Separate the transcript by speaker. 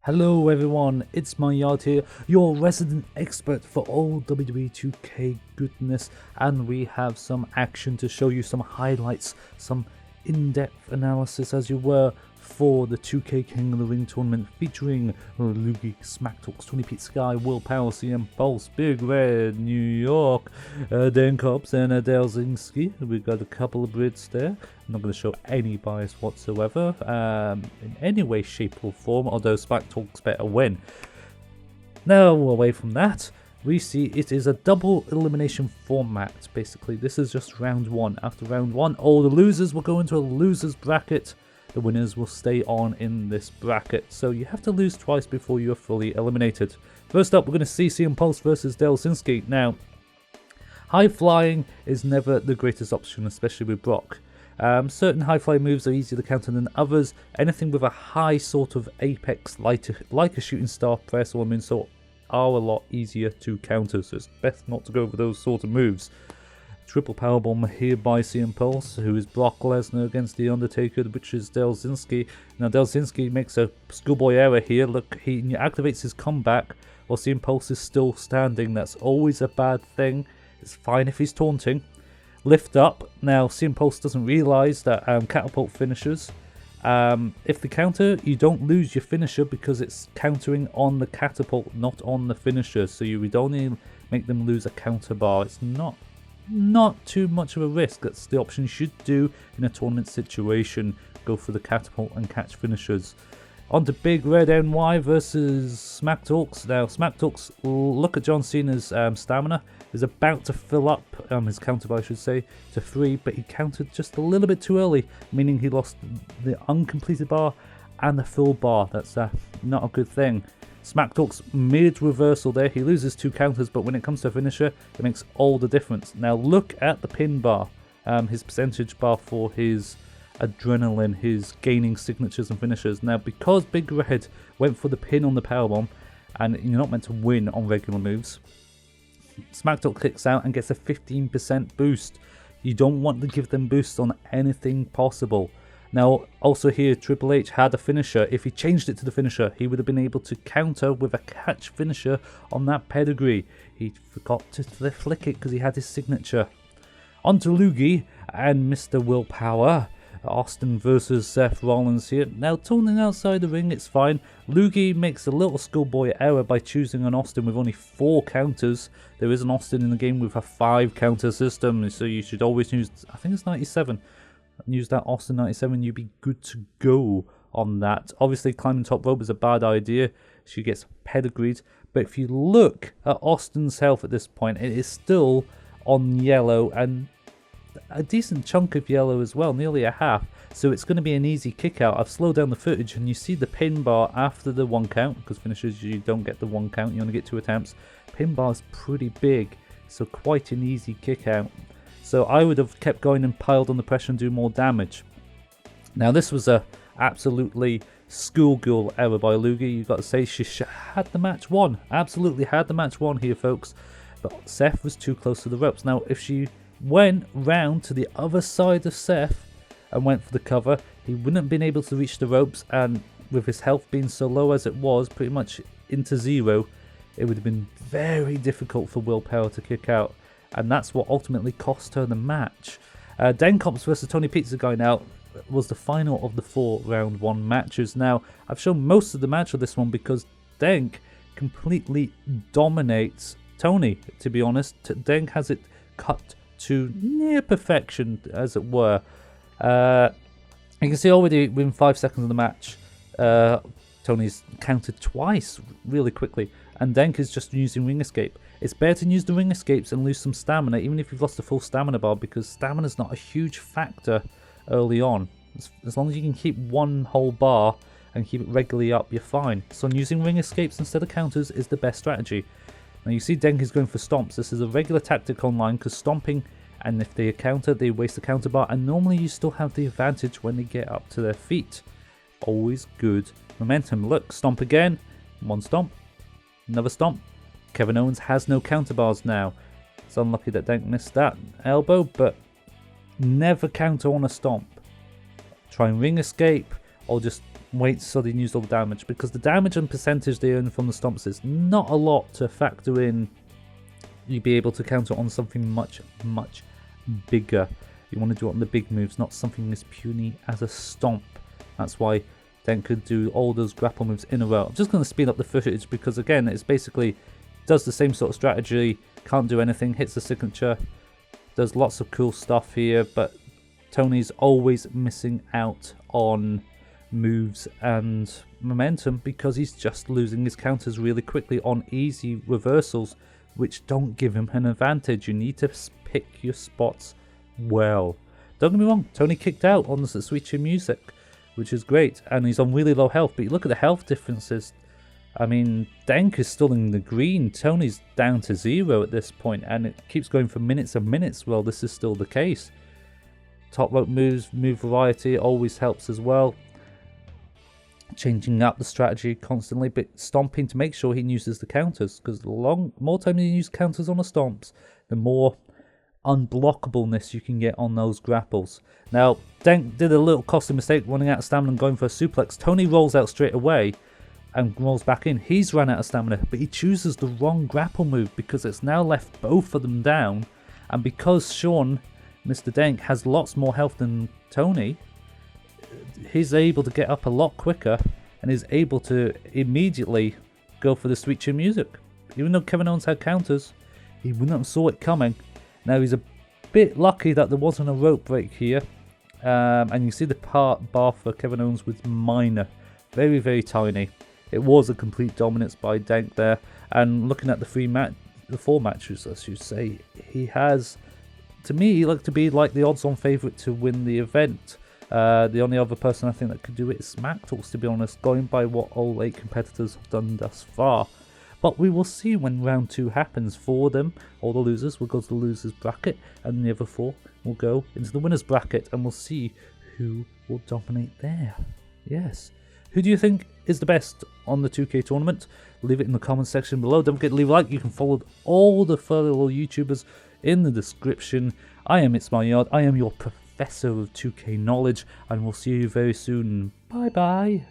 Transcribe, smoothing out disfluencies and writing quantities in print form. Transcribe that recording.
Speaker 1: Hello everyone, it's ITSMYYARD here, your resident expert for all WWE 2K goodness, and we have some action to show you, some highlights, some in-depth analysis as you were for the 2K King of the Ring tournament featuring Lugey, Smacktalks, TonyPizzaGuy, WillPower, CM Pulse, Big Red, New York, DenkOps and Delzinski. We've got a couple of Brits there. I'm not going to show any bias whatsoever in any way, shape or form, although Smacktalks better win. Now, away from that, we see it is a double elimination format. Basically, this is just round one. After round one, all the losers will go into a losers bracket. The winners will stay on in this bracket. So you have to lose twice before you are fully eliminated. First up, we're going to see CM Pulse versus Delzinski. Now, high flying is never the greatest option, especially with Brock. Certain high fly moves are easier to counter than others. Anything with a high sort of apex, like a shooting star press or a moonsault, are a lot easier to counter. So it's best not to go for those sort of moves. Triple powerbomb here by CM Pulse, who is Brock Lesnar against The Undertaker, which is Delzinski. Now Delzinski makes a schoolboy error here. Look, he activates his comeback while CM Pulse is still standing. That's always a bad thing. It's fine if he's taunting. Lift up. Now CM Pulse doesn't realize that catapult finishes. If the counter, you don't lose your finisher because it's countering on the catapult, not on the finisher. So you would only make them lose a counter bar. It's not too much of a risk. That's the option you should do in a tournament situation. Go for the catapult and catch finishers. On to BigRedNY versus Smacktalks. Now Smacktalks, look at John Cena's stamina. Is about to fill up, his counter bar I should say, to 3, but he countered just a little bit too early, meaning he lost the uncompleted bar and the full bar. That's not a good thing. Smacktalks mid-reversal there. He loses 2 counters, but when it comes to a finisher, it makes all the difference. Now look at the pin bar, his percentage bar for his adrenaline, his gaining signatures and finishers. Now because Big Red went for the pin on the powerbomb, and you're not meant to win on regular moves, Smacktalk kicks out and gets a 15% boost. You don't want to give them boosts on anything possible. Now, also here, Triple H had a finisher. If he changed it to the finisher, he would have been able to counter with a catch finisher on that pedigree. He forgot to flick it because he had his signature. On to Lugey and Mr. WillPower. Austin versus Seth Rollins here. Now, toning outside the ring, it's fine. Lugey makes a little schoolboy error by choosing an Austin with only 4 counters. There is an Austin in the game with a 5 counter system, so you should always use, I think it's 97. Use that Austin 97, you'd be good to go on that. Obviously climbing top rope is a bad idea. She gets pedigreed, but if you look at Austin's health at this point, it is still on yellow, and a decent chunk of yellow as well, nearly a half, so it's going to be an easy kick out. I've slowed down the footage and you see the pin bar after the 1 count, because finishers you don't get the 1 count, you only get 2 attempts. Pin bar is pretty big, so quite an easy kick out. So I would have kept going and piled on the pressure and do more damage. Now this was a absolutely schoolgirl error by Lugey. You've got to say she had the match won. Absolutely had the match won here, folks. But Seth was too close to the ropes. Now if she went round to the other side of Seth and went for the cover, he wouldn't have been able to reach the ropes, and with his health being so low as it was, pretty much into 0, it would have been very difficult for WillPower to kick out. And that's what ultimately cost her the match. DenkOps versus TonyPizzaGuy now was the final of the 4 round 1 matches. Now, I've shown most of the match of this one because Denk completely dominates Tony, to be honest. Denk has it cut to near perfection, as it were. You can see already within 5 seconds of the match, Tony's counted twice really quickly, and Denk is just using ring escape. It's better to use the ring escapes and lose some stamina, even if you've lost a full stamina bar, because stamina's not a huge factor early on. As long as you can keep 1 whole bar and keep it regularly up, you're fine. So using ring escapes instead of counters is the best strategy. Now you see Denk is going for stomps. This is a regular tactic online, because stomping, and if they counter, they waste the counter bar, and normally you still have the advantage when they get up to their feet. Always good momentum. Look, stomp again. 1 stomp. Another stomp. Kevin Owens has no counter bars now. It's unlucky that Denk missed that elbow, but never counter on a stomp. Try and ring escape, or just wait so they used all the damage, because the damage and percentage they earn from the stomps is not a lot to factor in. You'd be able to counter on something much bigger. You want to do it on the big moves, not something as puny as a stomp. That's why Denk could do all those grapple moves in a row. I'm just going to speed up the footage because again, it's basically does the same sort of strategy, can't do anything, hits the signature, does lots of cool stuff here, but Tony's always missing out on moves and momentum because he's just losing his counters really quickly on easy reversals, which don't give him an advantage. You need to pick your spots well. Don't get me wrong, Tony kicked out on the switch in music, which is great, and he's on really low health, but you look at the health differences. I mean, Denk is still in the green, Tony's down to 0 at this point, and it keeps going for minutes and minutes. Well, this is still the case. Top rope moves, move variety always helps as well. Changing up the strategy constantly, but stomping to make sure he uses the counters, because the more time you use counters on the stomps, the more unblockableness you can get on those grapples. Now, Denk did a little costly mistake running out of stamina and going for a suplex. Tony rolls out straight away and rolls back in. He's run out of stamina, but he chooses the wrong grapple move because it's now left both of them down, and because Sean, Mr. Denk, has lots more health than Tony, he's able to get up a lot quicker and is able to immediately go for the switch in music. Even though Kevin Owens had counters, he wouldn't have saw it coming. Now he's a bit lucky that there wasn't a rope break here, and you see the bar for Kevin Owens was minor, very tiny. It was a complete dominance by Denk there, and looking at the four matches, as you say, he has, to me, he looked to be like the odds-on favourite to win the event. The only other person I think that could do it is Smacktalks, to be honest, going by what all 8 competitors have done thus far. But we will see when round 2 happens for them. All the losers will go to the losers bracket, and the other 4 will go into the winners bracket, and we'll see who will dominate there. Yes. Who do you think is the best on the 2K tournament? Leave it in the comment section below. Don't forget to leave a like. You can follow all the fellow YouTubers in the description. I am ITSMYYARD. I am your professor of 2K knowledge, and we'll see you very soon. Bye bye.